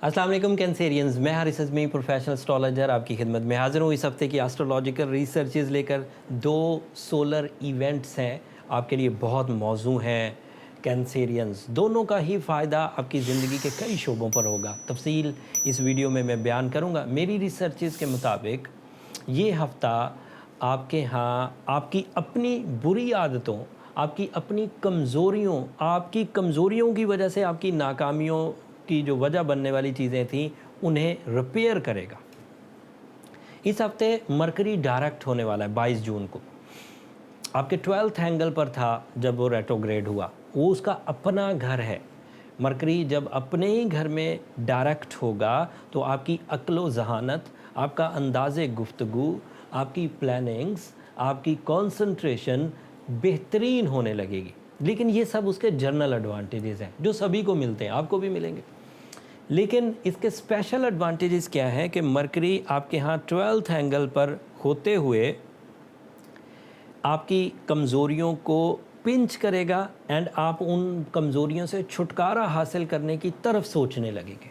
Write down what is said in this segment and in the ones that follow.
अस्सलाम वालेकुम कैंसेरियंस, मैं हारिस अज़मी प्रोफेशनल एस्ट्रोलॉजर आपकी खिदमत में हाज़िर हूँ इस हफ्ते की एस्ट्रोलॉजिकल रिसर्चेज़ लेकर। दो सोलर इवेंट्स हैं आपके लिए, बहुत मौजू हैं कैंसेरियंस। दोनों का ही फ़ायदा आपकी ज़िंदगी के कई शोबों पर होगा। तफसील इस वीडियो में मैं बयान करूँगा। मेरी रिसर्चेज़ के मुताबिक ये हफ़्ता आपके यहाँ आपकी अपनी बुरी आदतों, आपकी अपनी कमज़ोरियों, आपकी कमज़ोरियों की वजह से आपकी नाकामियों की जो वजह बनने वाली चीज़ें थीं उन्हें रिपेयर करेगा। इस हफ्ते मरकरी डायरेक्ट होने वाला है 22 जून को। आपके 12th एंगल पर था जब वो रेट्रोग्रेड हुआ। वो उसका अपना घर है। मरकरी जब अपने ही घर में डायरेक्ट होगा तो आपकी अक्ल ज़हानत, आपका अंदाज़े गुफ्तगू, आपकी प्लानिंग्स, आपकी कंसंट्रेशन बेहतरीन होने लगेगी। लेकिन ये सब उसके जर्नल एडवांटेजेस हैं जो सभी को मिलते हैं, आपको भी मिलेंगे। लेकिन इसके स्पेशल एडवांटेजेस क्या हैं कि मरकरी आपके यहाँ 12th एंगल पर होते हुए आपकी कमज़ोरियों को पिंच करेगा एंड आप उन कमज़ोरियों से छुटकारा हासिल करने की तरफ सोचने लगेंगे।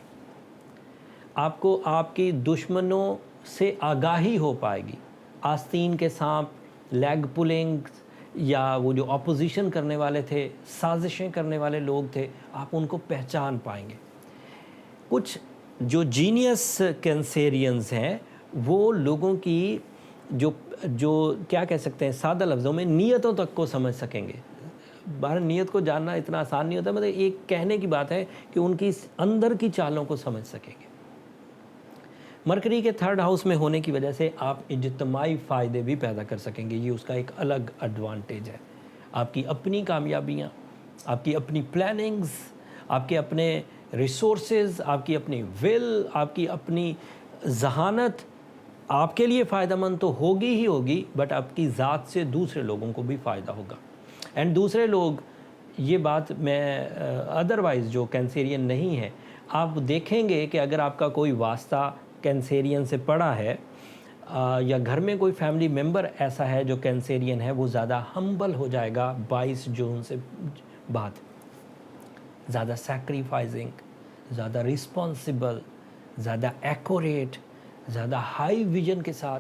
आपको आपकी दुश्मनों से आगाही हो पाएगी। आस्तीन के सांप, लेग पुलिंग या वो जो अपोजिशन करने वाले थे, साजिशें करने वाले लोग थे, आप उनको पहचान पाएंगे। कुछ जो जीनियस कैंसेरियंस हैं वो लोगों की जो जो क्या कह सकते हैं, सादा लफ्ज़ों में नीयतों तक को समझ सकेंगे। बाहर नीयत को जानना इतना आसान नहीं होता, मतलब एक कहने की बात है कि उनकी अंदर की चालों को समझ सकेंगे। मरकरी के 3rd हाउस में होने की वजह से आप इज्तिमाई फ़ायदे भी पैदा कर सकेंगे। ये उसका एक अलग एडवांटेज है। आपकी अपनी कामयाबियाँ, आपकी अपनी प्लानिंग्स, आपके अपने रिसोर्सेज, आपकी अपनी विल, आपकी अपनी ज़हानत आपके लिए फ़ायदेमंद तो होगी ही होगी, बट आपकी ज़ात से दूसरे लोगों को भी फ़ायदा होगा। एंड दूसरे लोग, ये बात मैं अदरवाइज़ जो कैंसेरियन नहीं है, आप देखेंगे कि अगर आपका कोई वास्ता कैंसेरियन से पड़ा है या घर में कोई फैमिली मेम्बर ऐसा है जो कैंसेरियन है, वो ज़्यादा हम्बल हो जाएगा 22 जून से बाद। ज़्यादा सैक्रिफाइसिंग, ज़्यादा रिस्पॉन्सिबल, ज़्यादा एक्यूरेट, ज़्यादा हाई विजन के साथ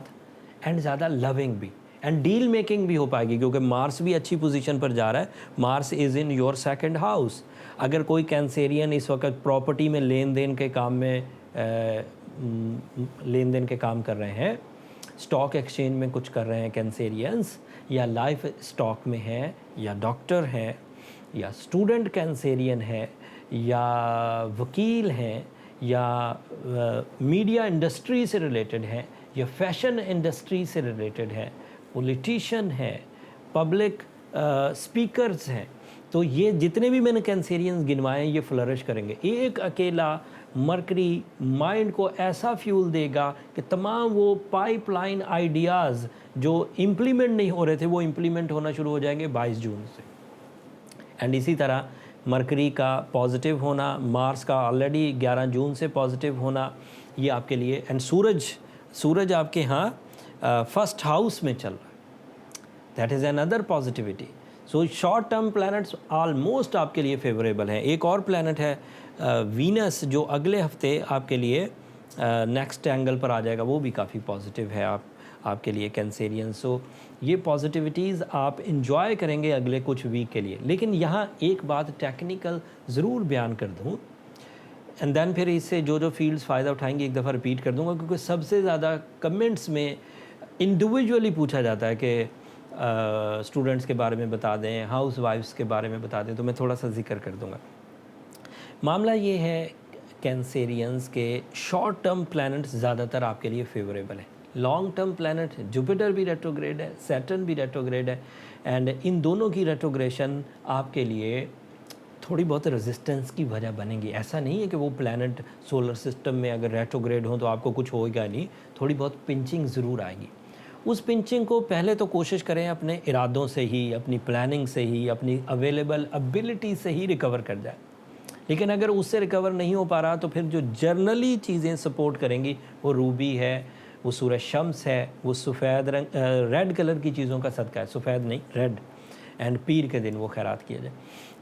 एंड ज़्यादा लविंग भी एंड डील मेकिंग भी हो पाएगी, क्योंकि मार्स भी अच्छी पोजीशन पर जा रहा है। Mars is in your 2nd house. अगर कोई कैंसेरियन इस वक्त प्रॉपर्टी में लेन देन के काम कर रहे हैं, स्टॉक एक्सचेंज में कुछ कर रहे हैं कैंसेरियंस, या लाइफ स्टॉक में हैं, या डॉक्टर हैं, या स्टूडेंट कैंसेरियन है, या वकील हैं, या मीडिया इंडस्ट्री से रिलेटेड हैं, या फैशन इंडस्ट्री से रिलेटेड है, पॉलिटिशियन है, पब्लिक स्पीकर्स हैं, तो ये जितने भी मैंने कैंसेरियंस गिनवाए ये फ्लरिश करेंगे। एक अकेला मरकरी माइंड को ऐसा फ्यूल देगा कि तमाम वो पाइपलाइन आइडियाज़ जो इम्प्लीमेंट नहीं हो रहे थे वो इम्प्लीमेंट होना शुरू हो जाएंगे 22 जून से। एंड इसी तरह मरकरी का पॉजिटिव होना, मार्स का ऑलरेडी 11 जून से पॉजिटिव होना, ये आपके लिए, एंड सूरज आपके यहाँ 1st हाउस में चल रहा है, that is another positivity. So short term planets almost आपके लिए फेवरेबल हैं। एक और प्लैनेट है वीनस, जो अगले हफ्ते आपके लिए नेक्स्ट एंगल पर आ जाएगा, वो भी काफ़ी पॉजिटिव है आपके लिए कैंसेरियन। सो ये पॉजिटिविटीज़ आप इंजॉय करेंगे अगले कुछ वीक के लिए। लेकिन यहाँ एक बात टेक्निकल ज़रूर बयान कर दूँ, एंड देन फिर इससे जो फील्ड्स फ़ायदा उठाएंगे एक दफ़ा रिपीट कर दूँगा, क्योंकि सबसे ज़्यादा कमेंट्स में इंडिविजुअली पूछा जाता है कि स्टूडेंट्स के बारे में बता दें, हाउस वाइफ्स के बारे में बता दें, तो मैं थोड़ा सा जिक्र कर दूँगा। मामला ये है कैंसेरियंस के शॉर्ट टर्म प्लैनेट्स ज़्यादातर आपके लिए फेवरेबल है। लॉन्ग टर्म प्लैनेट जुपिटर भी रेट्रोग्रेड है, सैटर्न भी रेट्रोग्रेड है, एंड इन दोनों की रेट्रोग्रेशन आपके लिए थोड़ी बहुत रेजिस्टेंस की वजह बनेगी। ऐसा नहीं है कि वो प्लैनेट सोलर सिस्टम में अगर रेट्रोग्रेड हो तो आपको कुछ होगा नहीं, थोड़ी बहुत पिंचिंग ज़रूर आएगी। उस पिंचिंग को पहले तो कोशिश करें अपने इरादों से ही, अपनी प्लानिंग से ही, अपनी अवेलेबल एबिलिटी से ही रिकवर कर जाए। लेकिन अगर उससे रिकवर नहीं हो पा रहा तो फिर जो जर्नली चीज़ें सपोर्ट करेंगी वो रूबी है, वो सूरज शम्स है, वो सफ़ेद रंग रेड कलर की चीज़ों का सदका है, सफ़ेद नहीं रेड, एंड पीर के दिन वो खैरात किया जाए।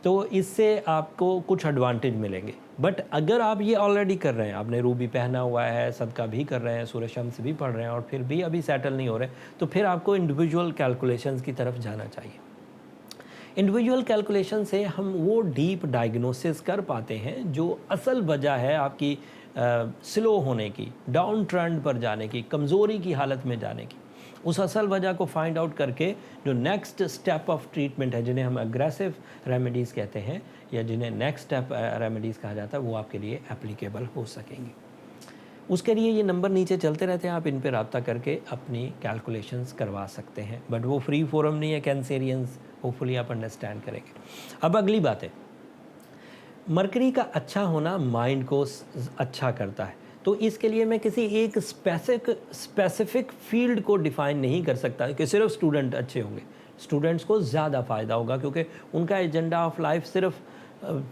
तो इससे आपको कुछ एडवांटेज मिलेंगे। बट अगर आप ये ऑलरेडी कर रहे हैं, आपने रूबी पहना हुआ है, सदका भी कर रहे हैं, सूरह शम्स भी पढ़ रहे हैं और फिर भी अभी सेटल नहीं हो रहे, तो फिर आपको इंडिविजुअल कैलकुलेशंस की तरफ जाना चाहिए। इंडिविजुअल कैलकुलेशन से हम वो डीप डायग्नोसिस कर पाते हैं जो असल वजह है आपकी स्लो होने की, डाउन ट्रेंड पर जाने की, कमज़ोरी की हालत में जाने की। उस असल वजह को फाइंड आउट करके जो नेक्स्ट स्टेप ऑफ ट्रीटमेंट है, जिन्हें हम अग्रेसिव रेमेडीज़ कहते हैं या जिन्हें नेक्स्ट स्टेप रेमेडीज़ कहा जाता है, वो आपके लिए एप्लीकेबल हो सकेंगी। उसके लिए ये नंबर नीचे चलते रहते हैं, आप इन पर रब्ता करके अपनी कैलकुलेशंस करवा सकते हैं। बट वो फ्री फोरम नहीं है कैंसेरियंस, होपफुली आप अंडरस्टैंड करेंगे। अब अगली बात है, मरकरी का अच्छा होना माइंड को अच्छा करता है। तो इसके लिए मैं किसी एक स्पेसिफिक फील्ड को डिफ़ाइन नहीं कर सकता कि सिर्फ स्टूडेंट अच्छे होंगे। स्टूडेंट्स को ज़्यादा फ़ायदा होगा क्योंकि उनका एजेंडा ऑफ लाइफ सिर्फ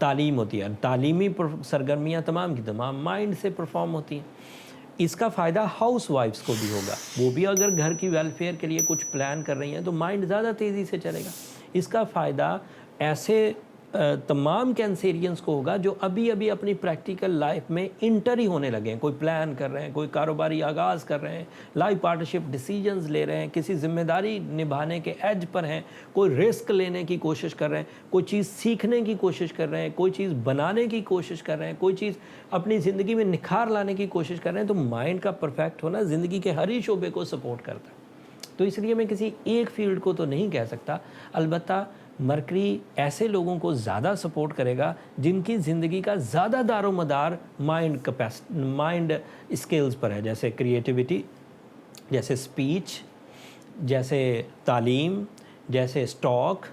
तालीम होती है। तालीमी सरगर्मियाँ तमाम की तमाम माइंड से परफॉर्म होती हैं। इसका फ़ायदा हाउस वाइफ्स को भी होगा, वो भी अगर घर की वेलफेयर के लिए कुछ प्लान कर रही हैं तो माइंड ज़्यादा तेज़ी से चलेगा। इसका फ़ायदा ऐसे तमाम कैंसेरियंस को होगा जो अभी अभी अपनी प्रैक्टिकल लाइफ में इंटर ही होने लगे हैं, कोई प्लान कर रहे हैं, कोई कारोबारी आगाज़ कर रहे हैं, लाइफ पार्टनरशिप डिसीजंस ले रहे हैं, किसी ज़िम्मेदारी निभाने के एज पर हैं, कोई रिस्क लेने की कोशिश कर रहे हैं, कोई चीज़ सीखने की कोशिश कर रहे हैं, कोई चीज़ बनाने की कोशिश कर रहे हैं, कोई चीज़ अपनी ज़िंदगी में निखार लाने की कोशिश कर रहे हैं। तो माइंड का परफेक्ट होना ज़िंदगी के हर ही शोबे को सपोर्ट करता है। तो इसलिए मैं किसी एक फील्ड को तो नहीं कह सकता, अलबत्ता मरकरी ऐसे लोगों को ज़्यादा सपोर्ट करेगा जिनकी ज़िंदगी का ज़्यादा दारोमदार माइंड स्किल्स पर है, जैसे क्रिएटिविटी, जैसे स्पीच, जैसे तालीम, जैसे स्टॉक,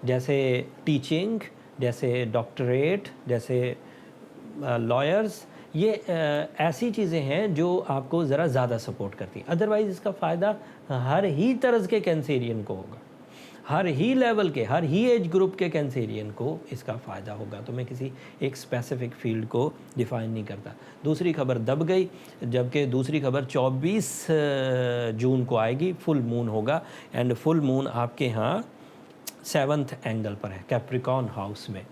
जैसे टीचिंग, जैसे डॉक्टरेट, जैसे लॉयर्स। ये ऐसी चीज़ें हैं जो आपको ज़रा ज़्यादा सपोर्ट करती हैं। अदरवाइज़ इसका फ़ायदा हर ही तरह के कैंसेरियन को होगा, हर ही लेवल के, हर ही एज ग्रुप के कैंसेरियन को इसका फ़ायदा होगा। तो मैं किसी एक स्पेसिफिक फील्ड को डिफ़ाइन नहीं करता। दूसरी खबर दब गई, जबकि दूसरी खबर 24 जून को आएगी, फुल मून होगा। एंड फुल मून आपके यहाँ 7th एंगल पर है, कैप्रिकॉर्न हाउस में।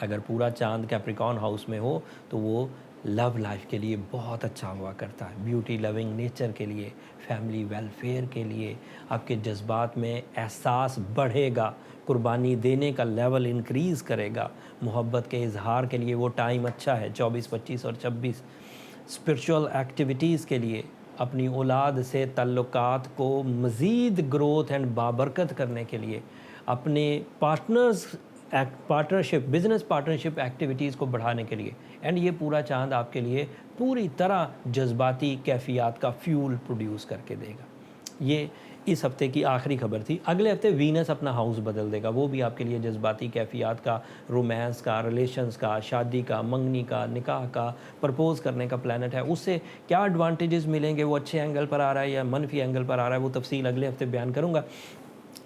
अगर पूरा चांद कैप्रिकॉर्न हाउस में हो तो वो लव लाइफ के लिए बहुत अच्छा हुआ करता है, ब्यूटी लविंग नेचर के लिए, फैमिली वेलफेयर के लिए। आपके जज्बात में एहसास बढ़ेगा, कुर्बानी देने का लेवल इंक्रीज़ करेगा, मोहब्बत के इजहार के लिए वो टाइम अच्छा है 24, 25 और 26। स्पिरिचुअल एक्टिविटीज़ के लिए, अपनी औलाद से ताल्लुकात को मज़ीद ग्रोथ एंड बाबरकत करने के लिए, अपने पार्टनरशिप, बिज़नेस पार्टनरशिप एक्टिविटीज़ को बढ़ाने के लिए। एंड ये पूरा चांद आपके लिए पूरी तरह जज्बाती कैफियत का फ्यूल प्रोड्यूस करके देगा। ये इस हफ्ते की आखिरी खबर थी। अगले हफ्ते वीनस अपना हाउस बदल देगा, वो भी आपके लिए जज्बाती कैफियत का, रोमांस का, रिलेशंस का, शादी का, मंगनी का, निकाह का, प्रपोज़ करने का प्लैनेट है। उससे क्या एडवांटेजेस मिलेंगे, वो अच्छे एंगल पर आ रहा है या मनफी एंगल पर आ रहा है, वो तफसील अगले हफ्ते बयान करूँगा।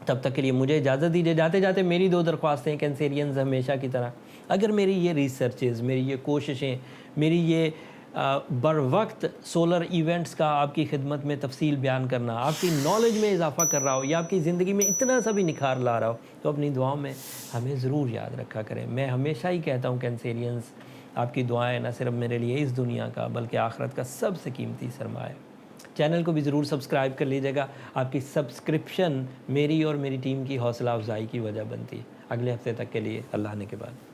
तब तक के लिए मुझे इजाज़त दीजिए। जाते जाते मेरी 2 दरख्वास्तें कैंसेरियंस हमेशा की तरह, अगर मेरी ये रिसर्चेज़, मेरी ये कोशिशें, मेरी ये बर वक्त सोलर इवेंट्स का आपकी खिदमत में तफसील बयान करना आपकी नॉलेज में इजाफ़ा कर रहा हो या आपकी ज़िंदगी में इतना सा भी निखार ला रहा हो, तो अपनी दुआओं में हमें ज़रूर याद रखा करें। मैं हमेशा ही कहता हूँ कैंसेरियंस, आपकी दुआएं न सिर्फ मेरे लिए इस दुनिया का बल्कि आखिरत का सबसे कीमती सरमाया है। चैनल को भी ज़रूर सब्सक्राइब कर लीजिएगा। आपकी सब्सक्रिप्शन मेरी और मेरी टीम की हौसला अफजाई की वजह बनती है। अगले हफ्ते तक के लिए अल्लाह ने के बाद।